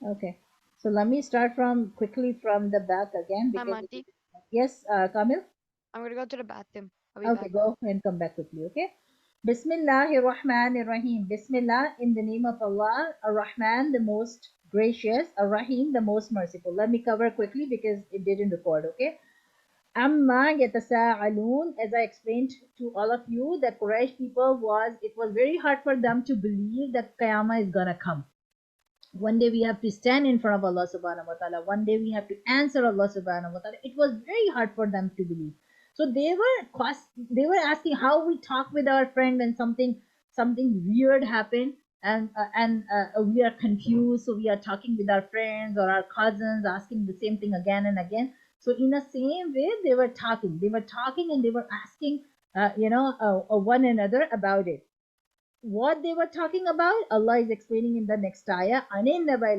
Okay. So let me start from quickly from the back again because Auntie. yes, Kamil. I'm gonna go to the bathroom. I'll be Okay, back. go and come back quickly. Okay. Bismillahir Rahmanir Rahim. Bismillah, in the name of Allah, Ar-Rahman, the most gracious, Ar-Rahim, the most merciful. Let me cover quickly because it didn't record. Okay. Amma yatasa'alun, as I explained to all of you, the Quraysh people it was very hard for them to believe that Qiyamah is gonna come. One day we have to stand in front of Allah subhanahu wa ta'ala. One day we have to answer Allah subhanahu wa ta'ala. It was very hard for them to believe. So they were asking how we talk with our friend when something weird happened, and we are confused. So we are talking with our friends or our cousins, asking the same thing again and again. So in the same way, they were talking, and they were asking, one another about it. What they were talking about, Allah is explaining in the next ayah, Anin Nabai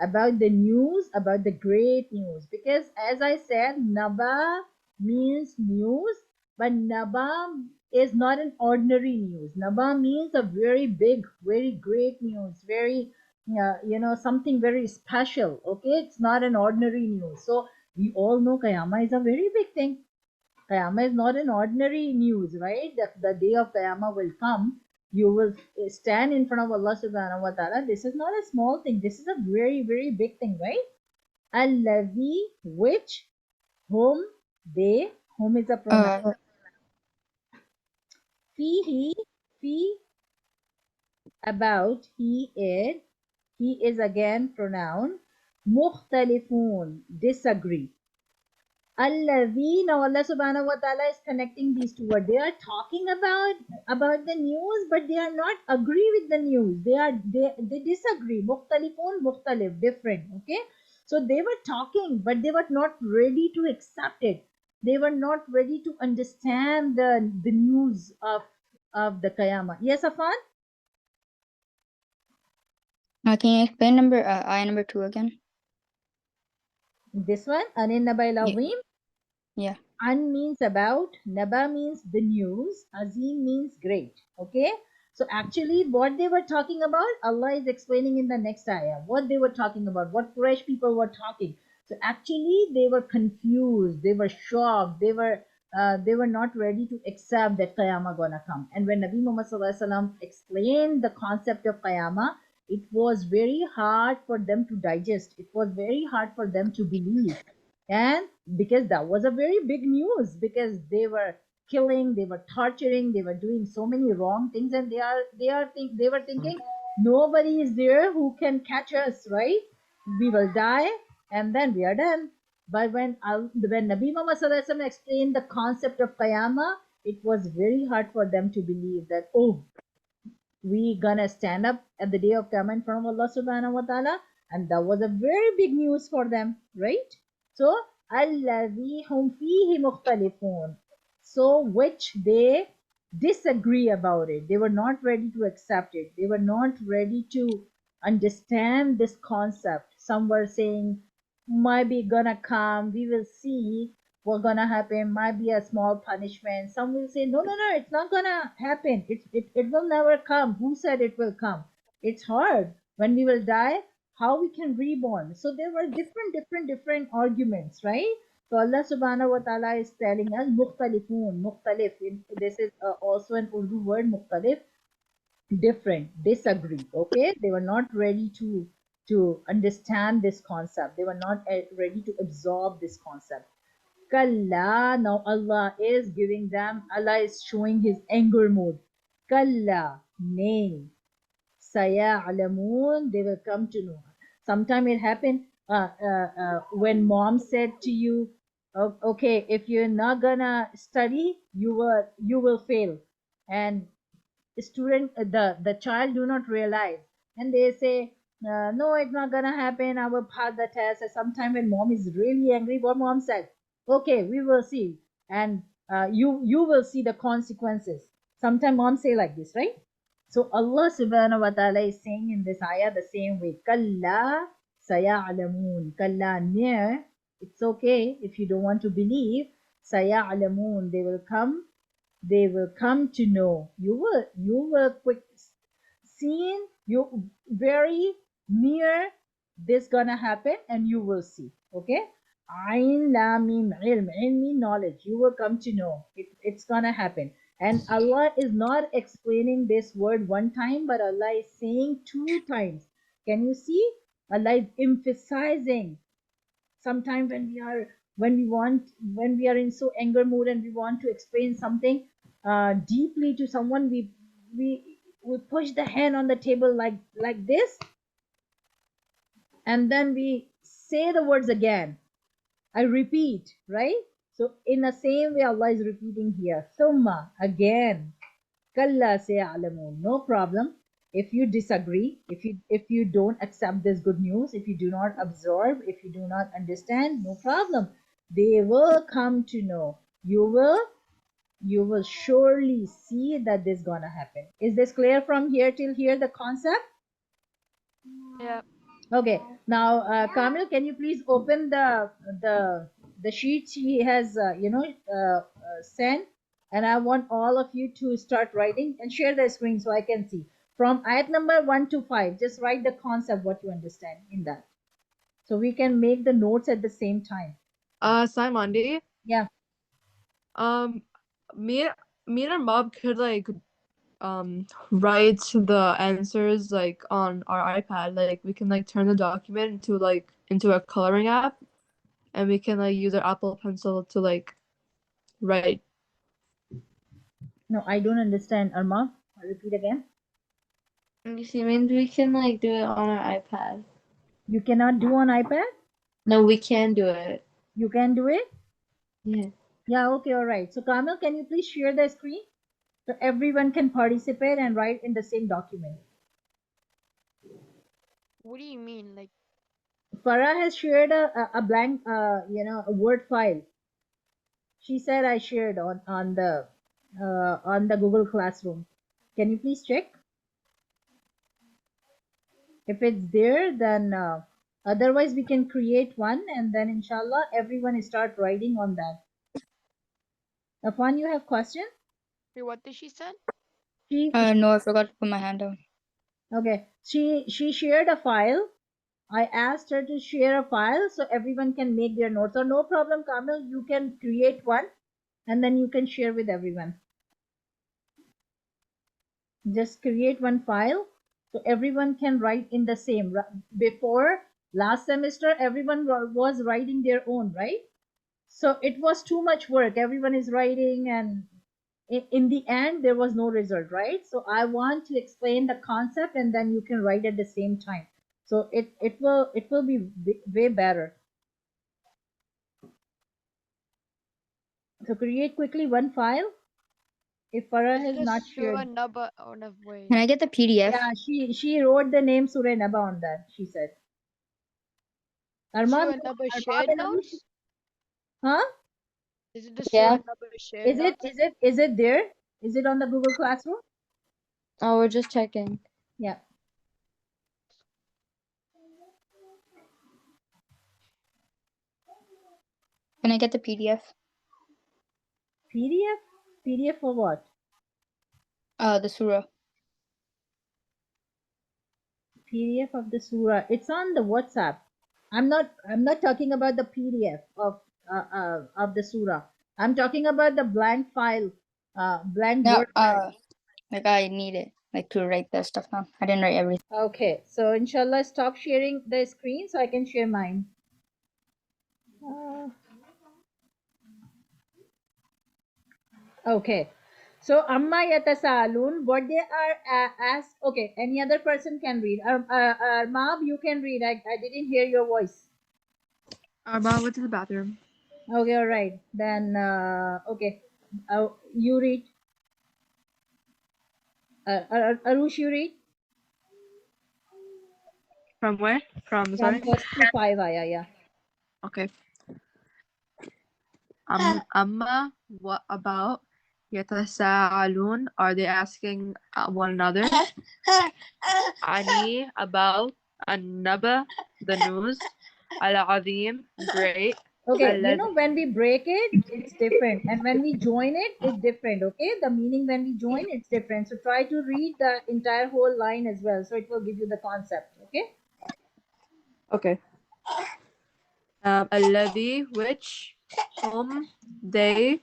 about the news, about the great news. Because as I said, Naba means news, but Naba is not an ordinary news. Naba means a very big, very great news, very, something very special. Okay, it's not an ordinary news. So we all know Qiyamah is a very big thing. Qiyamah is not an ordinary news, right? The day of Qiyamah will come. You will stand in front of Allah subhanahu wa ta'ala. This is not a small thing. This is a very, very big thing, right? Allazi, which, whom, they, whom is a pronoun. Uh, Fihi, fi, about, he is again pronoun. Mukhtalifun, disagree. Allavi, now Allah subhanahu wa ta'ala is connecting these two words. They are talking about the news, but they are not agree with the news. They disagree. Mukhtalifun, mukhtalif, different. Okay. So they were talking, but they were not ready to accept it. They were not ready to understand the news of the Qiyamah. Yes, Afan? can you explain I number 2 again? This one, Anin Nabail Yeah. Azim. Yeah. An means about, Naba means the news, Azim means great. Okay, so actually, what they were talking about, Allah is explaining in the next ayah what they were talking about, what Quraysh people were talking. So actually, they were confused, they were shocked, they were not ready to accept that Qiyamah gonna come. And when Nabi Muhammad Sallallahu Alaihi Wasallam explained the concept of Qiyamah, it was very hard for them to digest. It was very hard for them to believe, and because that was a very big news, because they were killing, they were torturing, they were doing so many wrong things, and they were thinking nobody is there who can catch us, right? We will die and then we are done. But when Nabi Muhammad Sallallahu Alaihi Wasallam explained the concept of Qiyamah, it was very hard for them to believe that, oh, we gonna stand up at the day of Qiyamah in front of Allah subhanahu wa ta'ala, and that was a very big news for them, right? So الَّذِي هُمْ فِيهِ مُخْتَلِفُونَ, so which they disagree about it. They were not ready to accept it. They were not ready to understand this concept. Some were saying, might be gonna come, we will see what's gonna happen, might be a small punishment. Some will say, no, no, no, it's not gonna happen. It will never come. Who said it will come? It's hard. When we will die, how we can reborn? So there were different arguments, right? So Allah subhanahu wa ta'ala is telling us mukhtalifun, mukhtalif. This is also an Urdu word, mukhtalif, different, disagree. Okay, they were not ready to understand this concept. They were not ready to absorb this concept. Kalla, now Allah is giving them, Allah is showing his anger mode. Kalla, nay, saya'lamun, they will come to know. Sometime it happened when mom said to you, okay, if you're not gonna study, you will fail. And student, the child do not realize, and they say, no, it's not gonna happen, I will pass the test. And sometime when mom is really angry, what mom said, okay, we will see, and you will see the consequences. Sometimes mom say like this, right? So Allah subhanahu wa ta'ala is saying in this ayah the same way. Kalla saya'lamun. Kalla, near. It's okay if you don't want to believe. Saya'lamun. They will come to know. You will quick seen, you very near, this gonna happen and you will see. Okay, Ain Lam Mim Ilm. Ilm mean knowledge. You will come to know it's gonna happen. And Allah is not explaining this word one time, but Allah is saying two times. Can you see? Allah is emphasizing. Sometimes when we are in so anger mood and we want to explain something deeply to someone, we push the hand on the table like this, and then we say the words again. I repeat, right? So in the same way, Allah is repeating here. Thumma, again. Kalla sayalamun. No problem. If you disagree, if you don't accept this good news, if you do not absorb, if you do not understand, no problem. They will come to know. You will surely see that this gonna happen. Is this clear from here till here, the concept? Yeah. Okay, now Kamil, can you please open the sheet he has sent, and I want all of you to start writing and share the screen so I can see from ayat number 1 to 5. Just write the concept, what you understand in that, so we can make the notes at the same time. Simon, Yeah. me and our mob could like write the answers like on our iPad. Like we can like turn the document into a coloring app, and we can like use our Apple Pencil to like write. No, I don't understand. Arma, repeat again. She means we can like do it on our iPad. You cannot do on iPad? No, we can do it. You can do it? Yeah. Yeah, okay, all right. So Kamil, can you please share the screen so everyone can participate and write in the same document? What do you mean? Like, Farah has shared a blank, a Word file. She said I shared on the Google Classroom. Can you please check? If it's there, then otherwise we can create one, and then inshallah everyone start writing on that. Afan, you have question? wait, what did she say? She No, I forgot to put my hand down. Okay, she shared a file. I asked her to share a file so everyone can make their notes. So no problem, Kamil, you can create one and then you can share with everyone. Just create one file so everyone can write in the same. Before last semester, everyone was writing their own, right? So it was too much work. Everyone is writing, and in the end there was no result, right? So I want to explain the concept and then you can write at the same time, so it will be way better. So create quickly one file if Farah Is has it a not Surah shared. NABA? Oh, no, wait. Can I get the PDF? Yeah, she wrote the name Surah Naba on that, she said. Armand, Surah NABA Armand shared and Anush? notes? Huh? Is it the Yeah. Surah NABA shared notes? Is it there? Is it on the Google Classroom? Oh, we're just checking. Yeah. Can I get the PDF? PDF for what? The surah. PDF of the surah. It's on the WhatsApp. I'm not talking about the PDF of the surah. I'm talking about the blank file, blank No, word file. like I need it, like to write that stuff down. I didn't write everything. Okay, so inshallah, stop sharing the screen so I can share mine. Okay, so amma yatasalun, what they are asked. Okay, any other person can read. Mab, you can read. I didn't hear your voice. Arma went to the bathroom. Okay, all right. Then, okay. You read. Arush, you read. From where? From From sorry. first to 5 ayah, yeah. Okay. Amma, what about yatasaalun? Are they asking one another? Ani, about Annaba, the news. Al-Azim, great. Okay, Alladhi. when we break it, it's different. And when we join it, it's different. Okay, the meaning when we join, it's different. So try to read the entire whole line as well. So it will give you the concept. Okay. Okay. الذي, which, hum, they,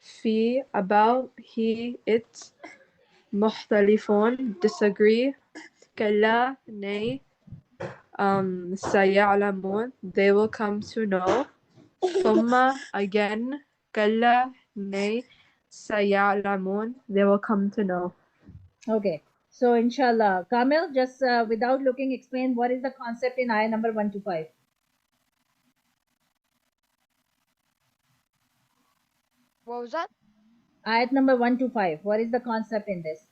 في, about, he, it, مختلفون, disagree, كلا, nay, سيعلمون, they will come to know, ثم, again, كلا, nay, سيعلمون, they will come to know. Okay. So inshallah, Kamil, just without looking, explain what is the concept in ayah number 1 to 5. What was that? Ayat number 1 to 5. What is the concept in this?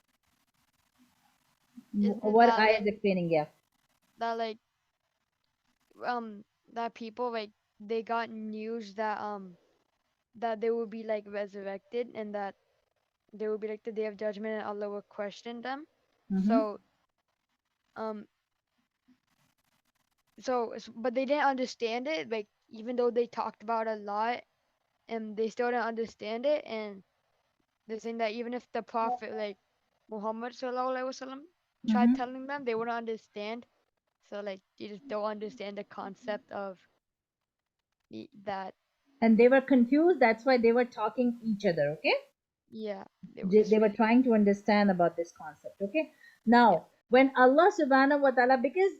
Is it What that ayah like is explaining? Yeah. that like that people like they got news that they will be like resurrected and that they will be like the day of judgment and Allah will question them. Mm-hmm. So um but they didn't understand it, like even though they talked about it a lot and they still didn't understand it, and they're saying that even if the prophet like Muhammad sallallahu alaihi wasallam tried Mm-hmm. telling them, they wouldn't understand. So like you just don't understand the concept of that. And they were confused. That's why they were talking each other. Okay. Yeah, they were They were disputing. trying to understand about this concept. Okay. Yeah. Now, when Allah subhanahu wa ta'ala, because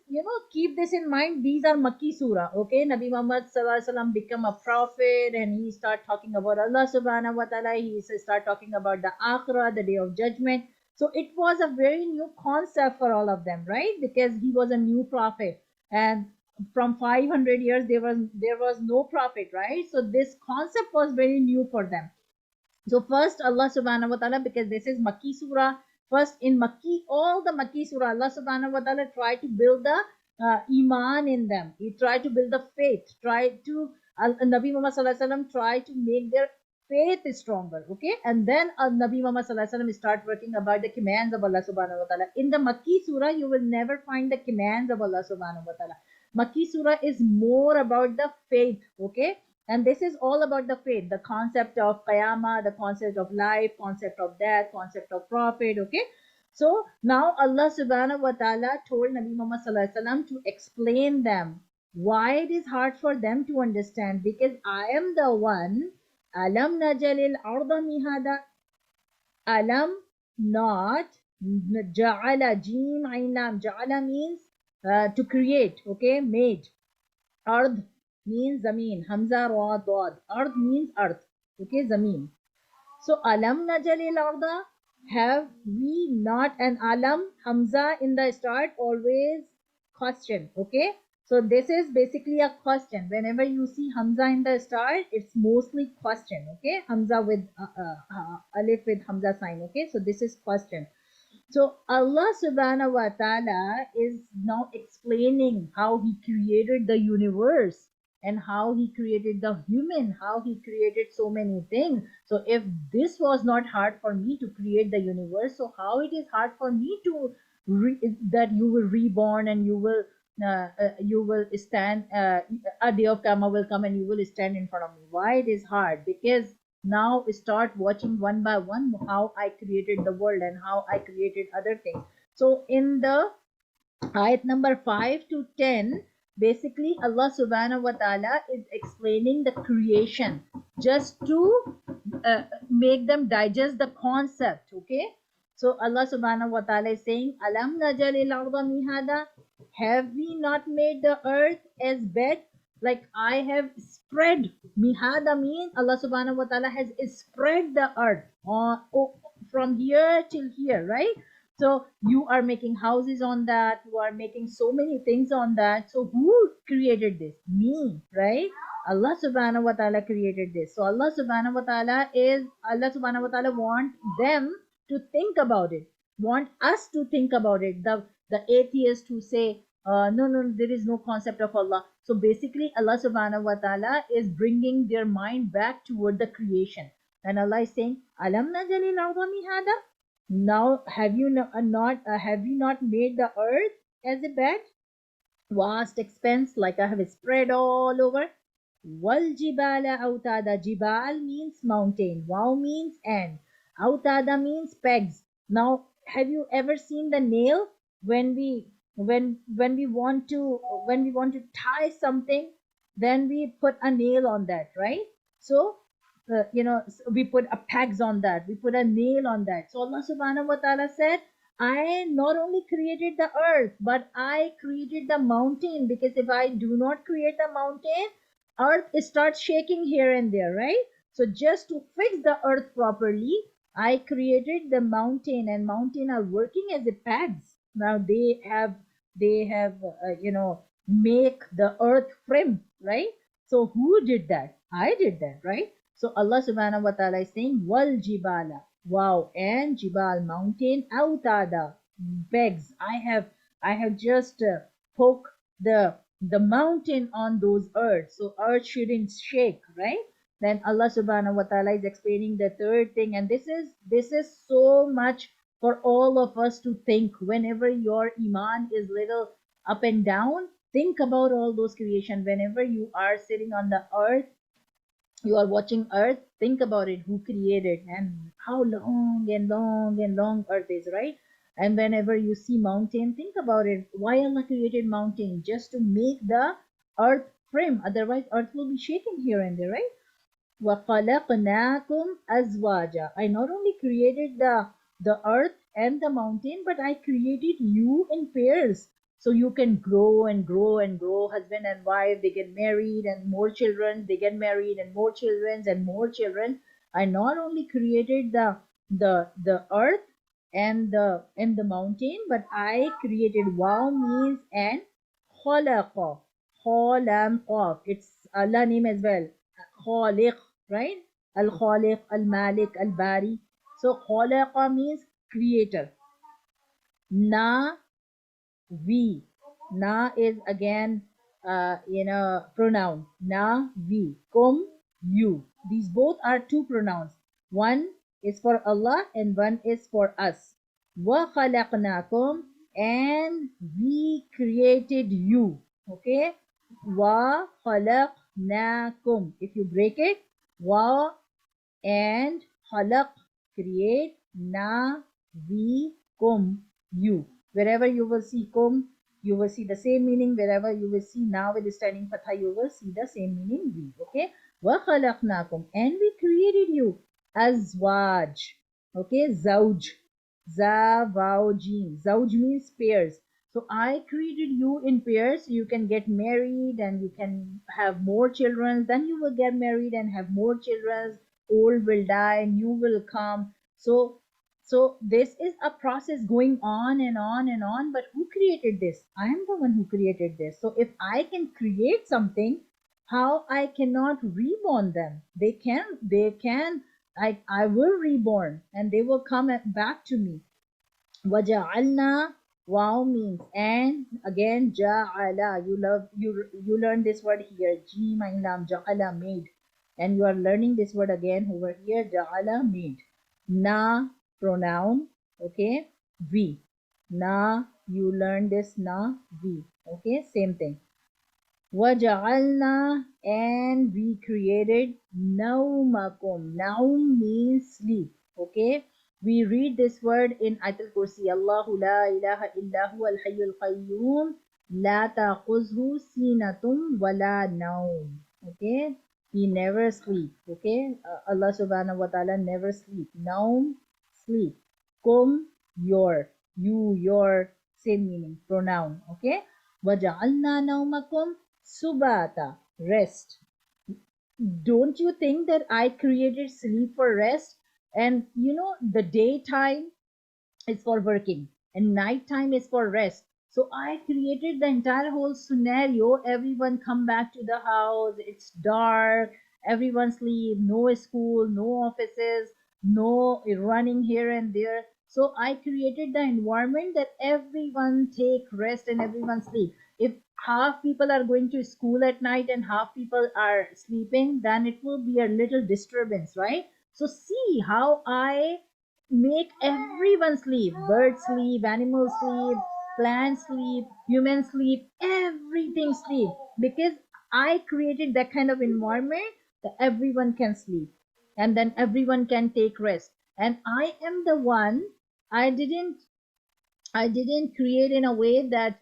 keep this in mind, these are Makki surah. Okay. Nabi Muhammad sallallahu alaihi wasallam become a prophet and he start talking about Allah subhanahu wa ta'ala. He start talking about the akhirah, the day of judgment. So it was a very new concept for all of them, right? Because he was a new prophet. And from 500 years there was no prophet, right? So this concept was very new for them. So first Allah subhanahu wa ta'ala, because this is Makki surah, first in Makki, all the Makki surah, Allah subhanahu wa ta'ala tried to build the iman in them. He tried to build the faith, tried to, Nabi Muhammad sallallahu alaihi wasallam tried to make their faith stronger. Okay. And then Nabi Muhammad sallallahu alaihi wasallam start working about the commands of Allah subhanahu wa ta'ala. In the Makki surah, you will never find the commands of Allah subhanahu wa ta'ala. Makki surah is more about the faith. Okay. And this is all about the faith, the concept of qiyamah, the concept of life, concept of death, concept of prophet. Okay. So now Allah subhanahu wa ta'ala told Nabi Muhammad sallallahu alaihi wasallam to explain them why it is hard for them to understand, because I am the one. Alam najalil arda mihada. Alam, not. Ja'ala, jim, ain lam. Ja'ala means to create. Okay, made. Ard means zameen. Hamza, ra, dad. Ard means earth. Okay, zameen. So alam najalil arda, have we not, an alam, hamza in the start, always question. Okay, so this is basically a question. Whenever you see hamza in the start, it's mostly question. Okay, hamza with alif with hamza sign. Okay, so this is question. So Allah subhanahu wa ta'ala is now explaining how he created the universe and how he created the human, how he created so many things. So if this was not hard for me to create the universe, so how it is hard for me to that you will reborn and you will stand, a day of karma will come and you will stand in front of me. Why it is hard? Because now start watching one by one how I created the world and how I created other things. So in the ayat number 5 to 10, basically Allah subhanahu wa ta'ala is explaining the creation just to make them digest the concept. Okay, so Allah subhanahu wa ta'ala is saying, alam najalil arda mihada, have we not made the earth as bed? Like I have spread. Mihada means Allah subhanahu wa ta'ala has spread the earth from here till here, right? So you are making houses on that, you are making so many things on that. So who created this? Me, right? Allah subhanahu wa ta'ala created this. So Allah subhanahu wa ta'ala want them to think about it, want us to think about it. The atheist who say, no, no, there is no concept of Allah. So basically Allah subhanahu wa ta'ala is bringing their mind back toward the creation. And Allah is saying, alam najalil arda mihada, now have you not made the earth as a bed, vast expanse, like I have spread all over? Wal jibala autada. Jibal means mountain. Wow means and. Autada means pegs. Now, have you ever seen the nail when we when we want to tie something, then we put a nail on that, right? So we put a pegs on that, we put a nail on that. So Allah subhanahu wa ta'ala said, I not only created the earth, but I created the mountain, because if I do not create the mountain, earth starts shaking here and there, right? So just to fix the earth properly, I created the mountain, and mountain are working as a pegs. Now they have make the earth firm, right? So who did that? I did that, right? So Allah subhanahu wa ta'ala is saying, wal jibala, wow, and jibal, mountain, autada, pegs. I have just poke the mountain on those earth, so earth shouldn't shake, right? Then Allah subhanahu wa ta'ala is explaining the third thing, and this is so much for all of us to think. Whenever your iman is little up and down, think about all those creation. Whenever you are sitting on the earth, you are watching earth, think about it, who created and how long and long and long earth is, right? And whenever you see mountain, think about it, why Allah created mountain, just to make the earth firm, otherwise earth will be shaking here and there, right? وَخَلَقْنَاكُمْ أَزْوَاجًا. I not only created the earth and the mountain, but I created you in pairs. So you can grow and grow and grow. Husband and wife, they get married and more children, they get married and more children and more children. I not only created the earth and the mountain, but I created, wow means and khalaqa. Khalam qaf. It's Allah name as well. Khaliq, right? Al Khaliq, Al Malik, Al Bari. So khalaqa means creator. Na we. Na is again pronoun. Na we. Kum you. These both are two pronouns. One is for Allah and one is for us. Wa khalaqnakum, and we created you. Okay? Wa khalaqnakum. If you break it, wa and khalaq, create, na we kum, you. Wherever you will see kum, you will see the same meaning. Wherever you will see na with standing fatha, you will see the same meaning, we. Okay? Wa khalaqnakum, and we created you. Azwaj. Okay? Zawj. Zawjin. Zawj means pairs. So I created you in pairs. You can get married and you can have more children. Then you will get married and have more children. Old will die, new will come. So this is a process going on and on and on. But who created this? I am the one who created this. So if I can create something, how I cannot reborn them? They can. I will reborn and they will come back to me. Waja'alna, wow means and, again ja'ala, you learn this word here, ji mein lam, ja'ala, made, and you are learning this word again over here, ja'ala, made. Na pronoun, okay, we. Na, you learn this, na we, okay, same thing. وَجَعَلْنَا, and we created نَوْمَكُمْ. Naum means sleep. Okay? We read this word in Ayatul Kursi. Allahu la ilaha illa huwa al-hayyul qayyum la ta'khuzhu sinatum wala naum. Okay? He never sleep. Okay? Allah subhanahu wa ta'ala never sleep. Naum, sleep. Kum, your. You, your. Same meaning. Pronoun. Okay? وَجَعَلْنَا نَوْمَكُمْ subata, rest. Don't you think that I created sleep for rest? And the daytime is for working and nighttime is for rest. So I created the entire whole scenario. Everyone come back to the house, it's dark, everyone sleep, no school, no offices, no running here and there. So I created the environment that everyone take rest and everyone sleep. If half people are going to school at night and half people are sleeping, then it will be a little disturbance, right? So see how I make everyone sleep. Birds sleep, animals sleep, plants sleep, humans sleep, everything sleep, because I created that kind of environment that everyone can sleep and then everyone can take rest. And I am the one, I didn't create in a way that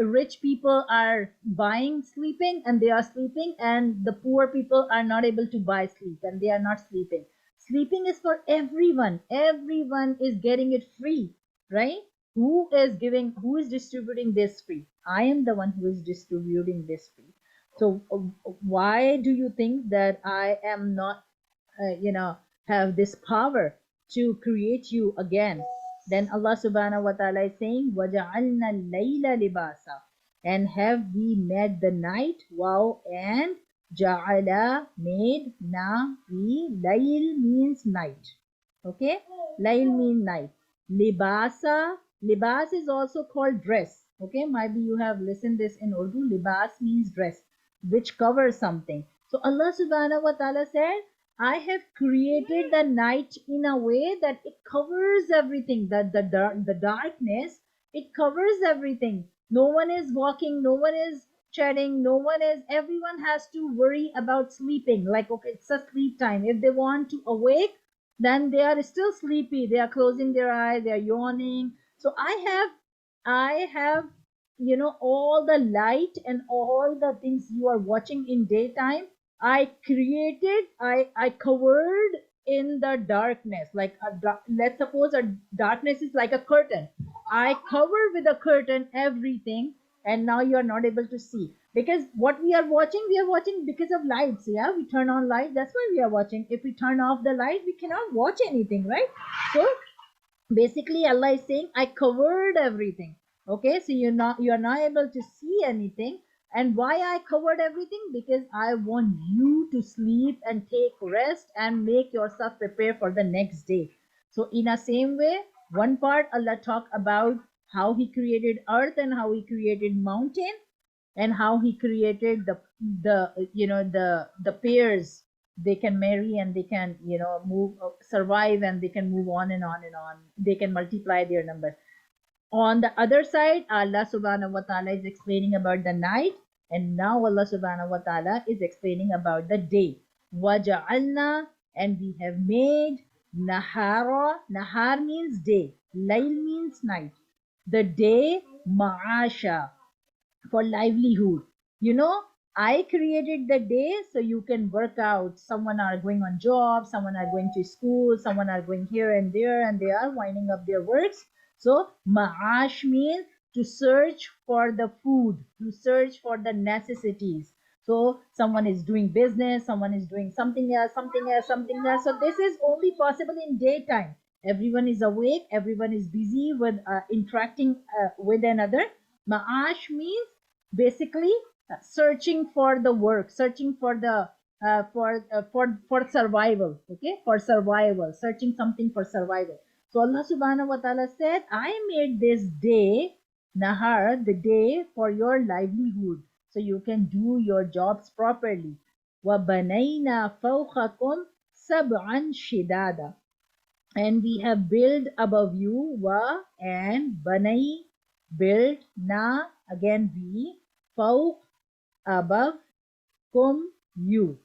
rich people are buying sleeping and they are sleeping, and the poor people are not able to buy sleep and they are not sleeping. Sleeping is for everyone. Everyone is getting it free, right? Who is distributing this free? I am the one who is distributing this free. So why do you think that I am not have this power to create you again? Then Allah subhanahu wa ta'ala is saying, وَجَعَلْنَا اللَّيْلَ لِبَاسًا, and have we made the night, wow, and ja'ala, made, na, we, layl means night. Okay, layl means night. Libasa, libas is also called dress. Okay, maybe you have listened this in Urdu. Libas means dress, which covers something. So Allah subhanahu wa ta'ala said, I have created the night in a way that it covers everything. That the darkness, it covers everything. No one is walking, no one is chatting, no one is, everyone has to worry about sleeping. Like, okay, it's a sleep time. If they want to awake, then they are still sleepy. They are closing their eyes, they are yawning. So I have all the light and all the things you are watching in daytime, I created, I covered in the darkness. Like let's suppose a darkness is like a curtain. I cover with a curtain everything, and now you are not able to see, because what we are watching because of lights. Yeah, we turn on light, that's why we are watching. If we turn off the light, we cannot watch anything, right? So basically Allah is saying, I covered everything. Okay, so you're not able to see anything. And why I covered everything? Because I want you to sleep and take rest and make yourself prepare for the next day. So in a same way, one part Allah talked about how he created earth and how he created mountain, and how he created the pairs. They can marry and they can move, survive, and they can move on and on and on. They can multiply their numbers. On the other side, Allah subhanahu wa ta'ala is explaining about the night, and now Allah subhanahu wa ta'ala is explaining about the day. Waja'alna, and we have made, nahara, nahar means day, layl means night, the day, ma'asha, for livelihood. I created the day so you can work out. Someone are going on job, someone are going to school, someone are going here and there, and they are winding up their works. So ma'ash means to search for the food, to search for the necessities. So someone is doing business, someone is doing something else, something else, something else. So this is only possible in daytime. Everyone is awake, everyone is busy with interacting with another. Ma'ash means basically searching for the work, searching for the for survival. Okay, for survival, searching something for survival. So Allah subhanahu wa ta'ala said, I made this day, nahar, the day, for your livelihood, so you can do your jobs properly. وَبَنَيْنَا فَوْقَكُمْ سَبْعًا شِدَادًا, and we have built above you, wa, and banai, built, na, again we, fawq, above, kum, you,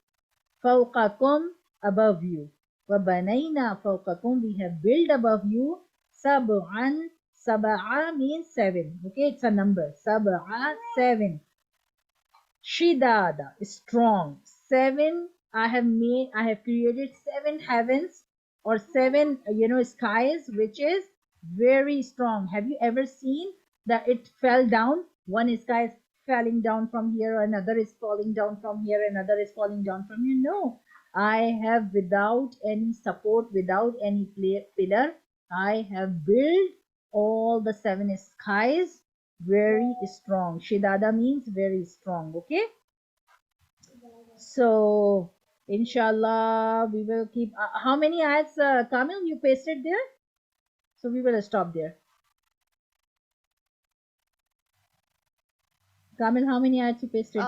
fawqakum, above you, wa banayna fawqakum, we have built above you, sab'an, sab'a means seven. Okay, it's a number, sab'a, seven, shidada, strong, seven. I have created seven heavens, or seven skies, which is very strong. Have you ever seen that it fell down? One sky is falling down from here, another is falling down from here, another is falling down from here. No, I have, without any support, without any pillar, I have built all the seven skies very strong. Shidada means very strong. Okay, so inshallah we will keep how many ayats, Kamil, you pasted there? So we will stop there. Kamil, how many ayats you pasted?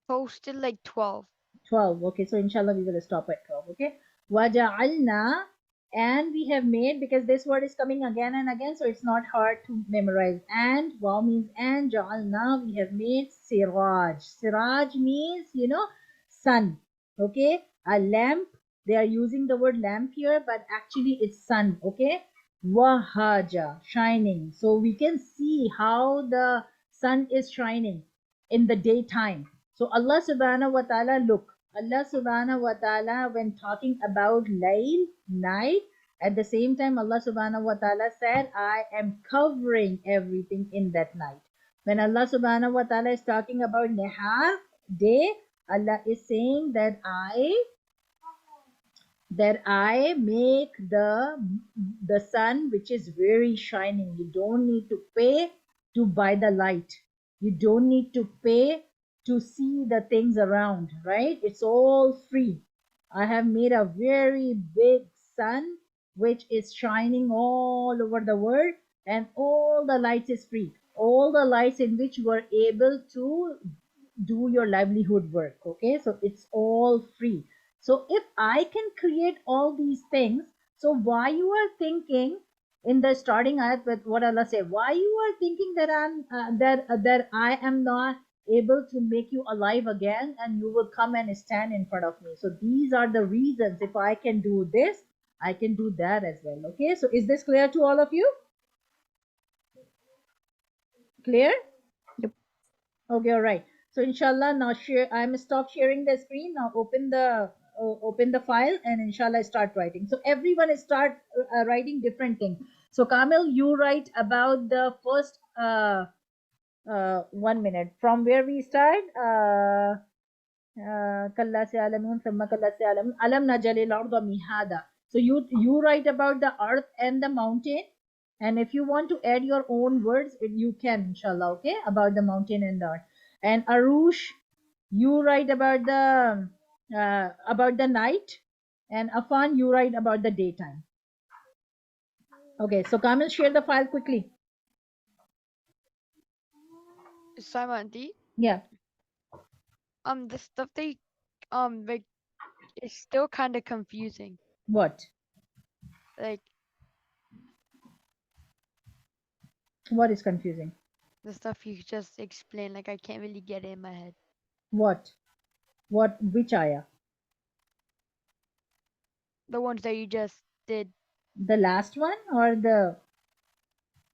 Posted like 12. 12. Okay, so inshallah we will stop at 12. Okay, waja'alna, and we have made, because this word is coming again and again, so it's not hard to memorize. And wow means and, ja'alna, we have made, siraj. Siraj means sun. Okay, a lamp. They are using the word lamp here, but actually it's sun. Okay, Wahaja, shining. So we can see how the sun is shining in the daytime. So Allah subhanahu wa ta'ala, look, Allah subhanahu wa ta'ala, when talking about layl, night, at the same time Allah subhanahu wa ta'ala said, I am covering everything in that night. When Allah subhanahu wa ta'ala is talking about nihar, day, Allah is saying that I make the sun which is very shining. You don't need to pay to buy the light. You don't need to pay to see the things around, right? It's all free. I have made a very big sun which is shining all over the world, and all the lights is free. All the lights in which you are able to do your livelihood work. Okay, so it's all free. So if I can create all these things, so why you are thinking in the starting ayat with what Allah say, why you are thinking that that I am not able to make you alive again and you will come and stand in front of me? So these are the reasons. If I can do this, I can do that as well. Okay, so is this clear to all of you? Clear? Yep. Okay, all right. So inshallah, now I'm stop sharing the screen. Now open the file, and inshallah start writing. So everyone start writing different things. So Kamil, you write about the first 1 minute from where we start. Kalla se alamun, thumma kalla se alamun. Alam najalil arda mihada. So you write about the earth and the mountain. And if you want to add your own words, you can, inshallah, okay, about the mountain and the earth. And Arush, you write about the night, and Afan, you write about the daytime. Okay, so Kamil, share the file quickly. Simon D. Yeah. The stuff they like is still kind of confusing. What? Like What is confusing? the stuff you just explained, like I can't really get it in my head. What? Which ayah? The ones that you just did, The last one or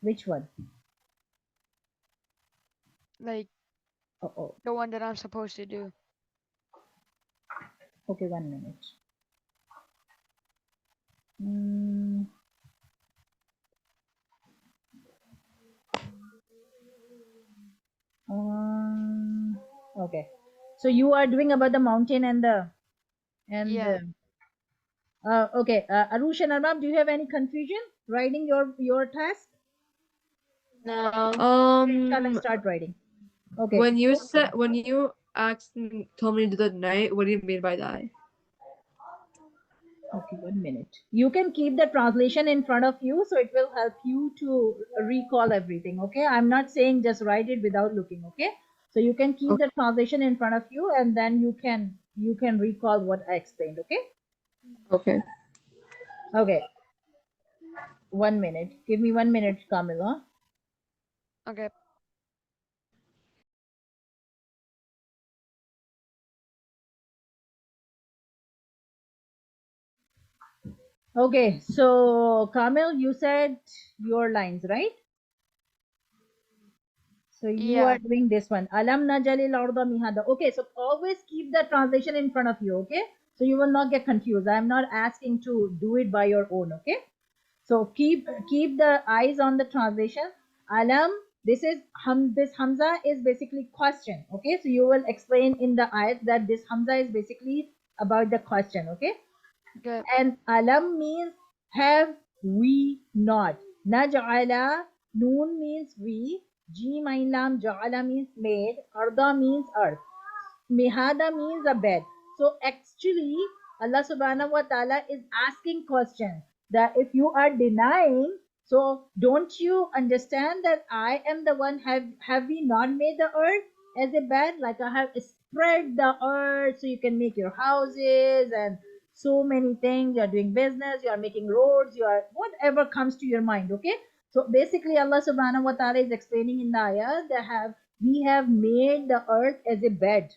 which one? like Oh, the one that I'm supposed to do. okay, 1 minute. Mm, okay. So you are doing about the mountain and Yeah. okay. Arush and Armab, do you have any confusion writing your task? No. Inshallah, start writing. Okay. When you asked me, told me to do the night, what do you mean by that? Okay, 1 minute. You can keep the translation in front of you, so it will help you to recall everything. Okay, I'm not saying just write it without looking. Okay, so you can keep the translation in front of you, and then you can recall what I explained. Okay. Okay. Okay. 1 minute. Give me 1 minute, Kamila. Okay. Okay, so Kamil, you said your lines, right? So you Yeah. are doing this one. Alam najalil arda mihada. Okay, so always keep the translation in front of you, okay? So you will not get confused. I'm not asking to do it by your own, okay? So keep the eyes on the translation. Alam, this hamza is basically question, okay? So you will explain in the ayat that this hamza is basically about the question, okay? Good. And alam means have we not. Naj'ala, noon means we. Ji main lam, ja'ala means made. Arda means earth. Mihada means a bed. So actually, Allah subhanahu wa ta'ala is asking question that if you are denying, so don't you understand that I am the one, have we not made the earth as a bed? Like I have spread the earth so you can make your houses and so many things. You are doing business, you are making roads, you are whatever comes to your mind, okay? So basically Allah subhanahu wa ta'ala is explaining in the ayah that we have made the earth as a bed,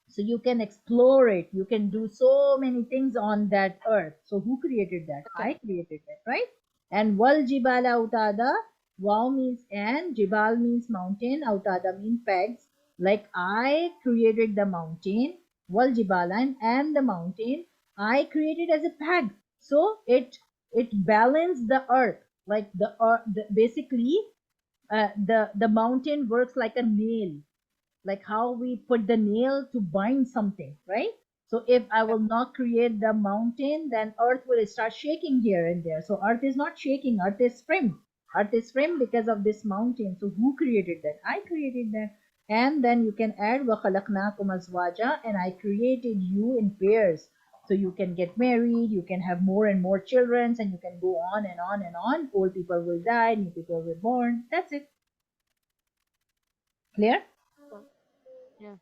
so you can explore it, you can do so many things on that earth. So who created that? Okay. I created that, right? And wal jibala autada, wow means and, jibal means mountain, autada means pegs. Like I created the mountain, wal jibala, and the mountain I created as a peg. So it balanced the earth. Like the earth, basically the mountain works like a nail, like how we put the nail to bind something, right? So if I Yep. will not create the mountain, then earth will start shaking here and there. So earth is not shaking, earth is firm. Earth is firm because of this mountain. So who created that? I created that. And then you can add وَخَلَقْنَاكُمْ أَزْوَاجًا, and I created you in pairs. So you can get married, you can have more and more children, and you can go on and on and on. Old people will die, new people will born. That's it. Clear? Yeah.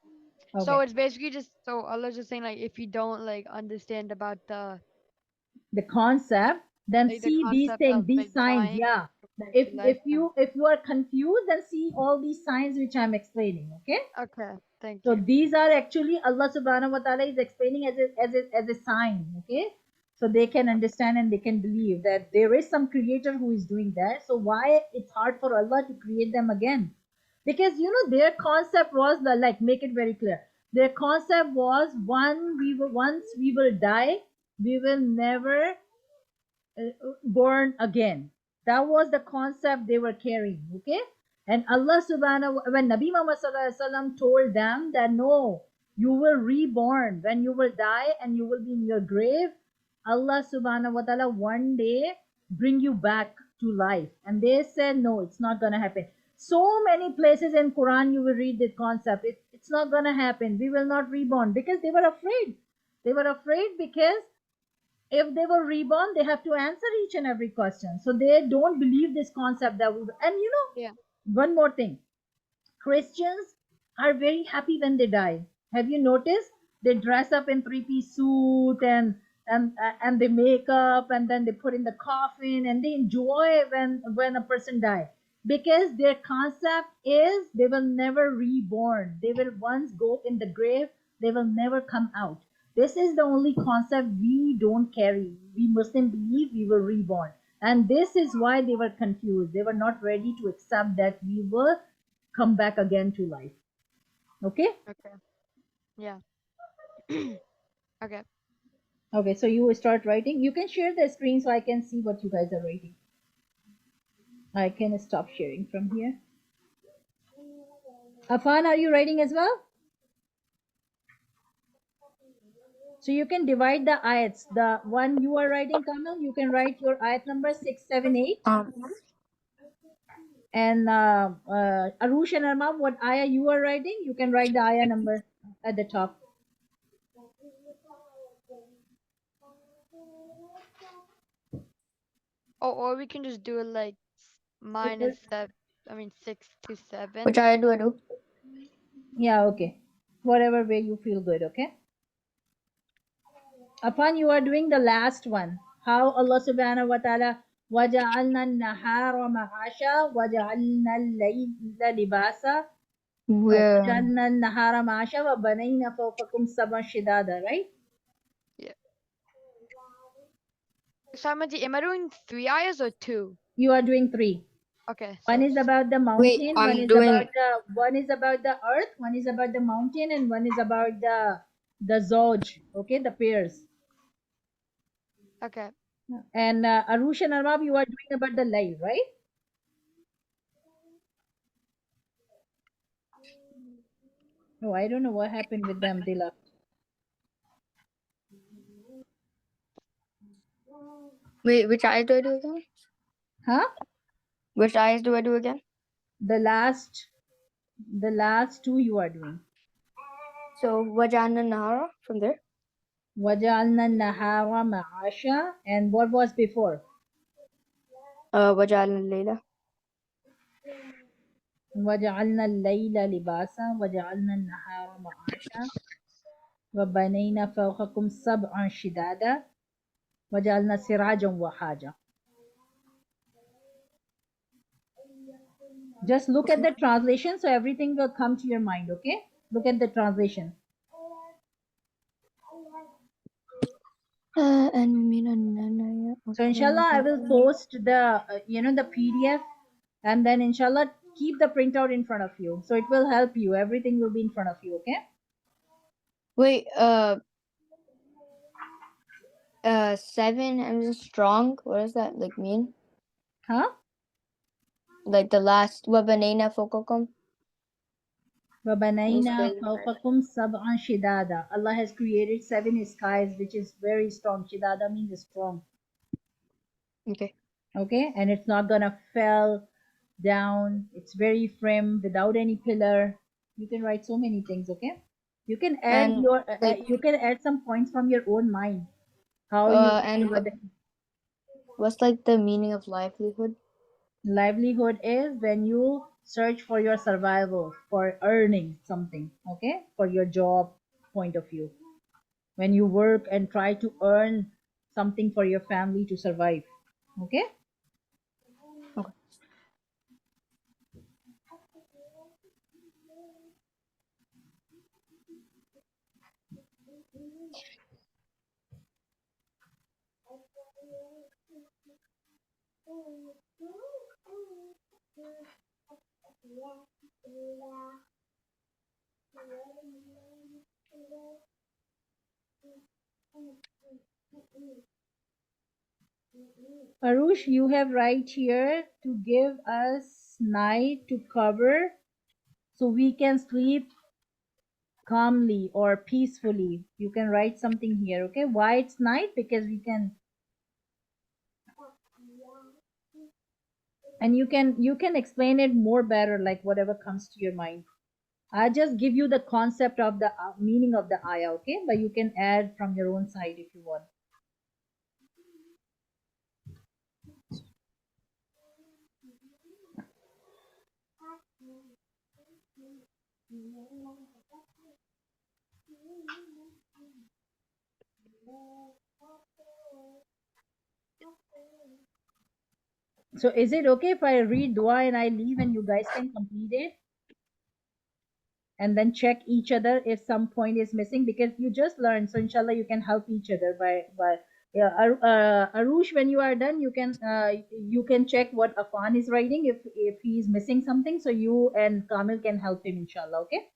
So Okay. it's basically just so Allah's just saying like if you don't like understand about The concept, then the see these concept things, of these like signs. dying Yeah. compared If to life, if then you if you are confused, then see all these signs which I'm explaining. Okay. okay, thank So you. these are actually Allah subhanahu wa ta'ala is explaining as a sign. Okay. So they can understand and they can believe that there is some creator who is doing that. So why it's hard for Allah to create them again? Because their concept was like, make it very clear. Their concept was once we will die, we will never born again. That was the concept they were carrying. Okay. And Allah subhanahu, when Nabi Muhammad sallallahu alaihi wasallam told them that no, you will reborn when you will die and you will be in your grave, Allah subhanahu wa ta'ala one day bring you back to life. And they said no, it's not gonna happen. So many places in Quran you will read the concept. It's not gonna happen. We will not reborn, because they were afraid. They were afraid because if they were reborn, they have to answer each and every question. So they don't believe this concept that we. And Yeah. one more thing, Christians are very happy when they die. Have you noticed? They dress up in three-piece suit and they make up, and then they put in the coffin, and they enjoy when a person die, because their concept is they will never reborn. They will once go in the grave, they will never come out. This is the only concept we don't carry. We Muslim believe we were reborn. And this is why they were confused. They were not ready to accept that we will come back again to life. Okay? Okay. Yeah. Okay. Okay, so you start writing. You can share the screen so I can see what you guys are writing. I can stop sharing from here. Afan, are you writing as well? So you can divide the ayats. The one you are writing, Kamal, you can write your ayat number 6, 7, 8. And Arush and Armam, what ayah you are writing, you can write the ayah number at the top. Or we can just do it like minus 7. I mean 6 to 7. Which ayah do I do? Yeah, okay. Whatever way you feel good, okay? Upon you are doing the last one. How Allah subhanahu wa ta'ala وَجَعَلْنَا النَّهَارَ مَعَاشًا وَجَعَلْنَا اللَّيْلَ لِبَاسًا Where وَجَعَلْنَا النَّهَارَ مَعَاشًا وَبَنَيْنَا فَوْقَكُمْ سَبْعًا شِدَادًا, right? Yeah. So am I doing 3 ayahs or 2? You are doing 3. Okay, One so is about the wait, mountain, I'm doing one is about the earth, one is about the mountain, and one is about the zoj, okay, the pairs. okay. And Arush and Armab, you are doing about the layl, right? No, I don't know what happened with them. They left. wait, which eyes do I do again? Huh? Which eyes do I do again? The last two you are doing. So Vajana Nahara from there. وَجَعَلْنَا النَّهَارَ مَعَاشًا. And what was before? Vajana Leila. وَجَعَلْنَا اللَّيْلَ لِبَاسًا وَجَعَلْنَا النَّهَارَ مَعَاشًا وَبَنَيْنَا فَوْقَكُمْ سَبْعًا شِدَادًا وَجَعَلْنَا سِرَاجًا وَحَاجًا. Just look at the translation, so everything will come to your mind, okay? Look at the translation. And we made another. So inshallah, I will post the the PDF, and then inshallah keep the printout in front of you. So it will help you. Everything will be in front of you. Okay? Wait, 7 and strong. What does that like mean? Huh? Like the last wabanena fokokum. وَبَنَيْنَا فَوْقَكُمْ سَبْعًا شِدَادًا. Allah has created 7 skies, which is very strong. Shidada means strong. Okay. Okay? And it's not gonna fall down. It's very firm without any pillar. You can write so many things. Okay? You can add And your like you can add some points from your own mind. How you and what's like the meaning of livelihood? livelihood is when you search for your survival, for earning something. Okay? For your job point of view. When you work and try to earn something for your family to survive. Okay? Okay. Arush, you have right here to give us night to cover so we can sleep calmly or peacefully. You can write something here, okay? Why it's night? Because we can, and you can explain it more better, like whatever comes to your mind. I just give you the concept of the meaning of the ayah, okay? But you can add from your own side if you want. So is it okay if I read dua and I leave and you guys can complete it? And then check each other if some point is missing, because you just learned, so inshallah you can help each other by yeah. Arush, when you are done, you can check what Afan is writing if he is missing something, so you and Kamil can help him, inshallah. Okay?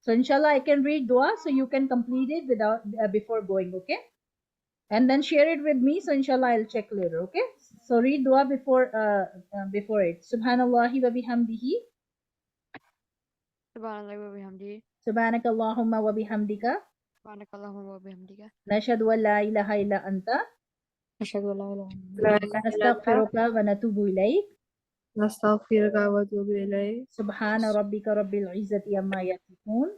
So inshallah I can read dua so you can complete it without before going. Okay? And then share it with me, so inshallah I'll check later. Okay? So read dua before it. Subhanallahi wa bihamdihi. Subhanallah wa bihamdihi. Subhanakallahumma wa bihamdika. Subhanakallahumma wa bihamdika. نشهد أن لا إله إلا أنت أشهد أن لا إله إلا لا الله. إله إلا أنت نستغفرك ونتوب إليك. نستغفرك ونتوب إليك. سبحان ربك رب العزة عما يصفون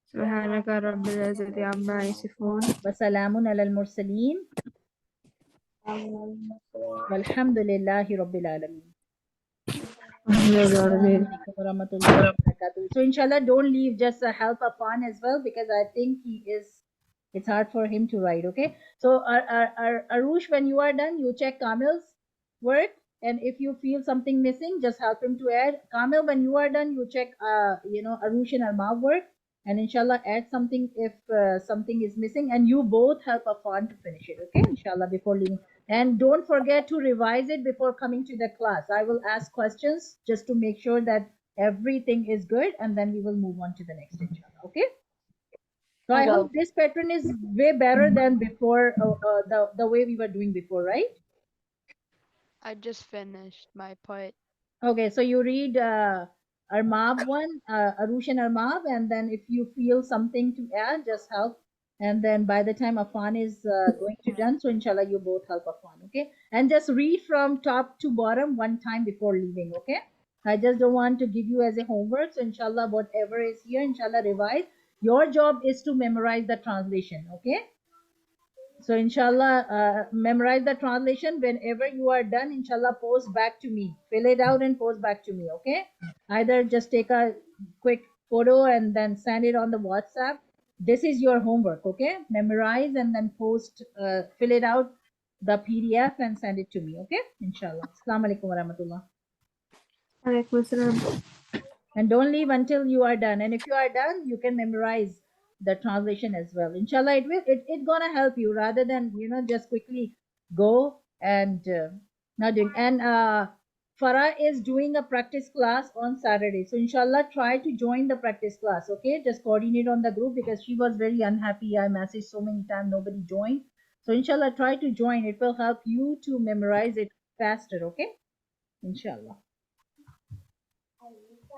سبحانك رب العزة عما يصفون وسلام على المرسلين والحمد لله رب العالمين. الحمد لله رب Assalamu العالمين. alaikum wa rahmatullahi wa barakatuh. So inshallah don't leave, just help Afan as well, because I think it's hard for him to write. Okay? So Arush, when you are done, you check Kamil's work, and if you feel something missing, just help him to add. Kamil, when you are done, you check Arush and Armav work, and inshallah add something if something is missing, and you both help Afan to finish it. Okay? Inshallah, before leaving. And don't forget to revise it before coming to the class. I will ask questions just to make sure that everything is good, and then we will move on to the next, inshallah. Okay? So I hope this pattern is way better than before, the way we were doing before, right? I just finished my part. Okay, so you read Armav one, Arush and Armav, and then if you feel something to add, just help. And then by the time Afan is going to done, so inshallah you both help Afan, okay? And just read from top to bottom one time before leaving, okay? I just don't want to give you as a homework, so inshallah whatever is here, inshallah revise. Your job is to memorize the translation, okay? So inshallah, memorize the translation. Whenever you are done, inshallah, post back to me. Fill it out and post back to me, okay? Either just take a quick photo and then send it on the WhatsApp. This is your homework, okay? Memorize and then post, fill it out, the PDF, and send it to me, okay? Inshallah. Assalamu alaikum wa rahmatullah. عليكم السلام. And don't leave until you are done. And if you are done, you can memorize the translation as well. Inshallah, it gonna help you rather than just quickly go and not doing. And Farah is doing a practice class on Saturday, so inshallah try to join the practice class. Okay, just coordinate on the group because she was very unhappy. I messaged so many times, nobody joined. So inshallah try to join. It will help you to memorize it faster. Okay, inshallah.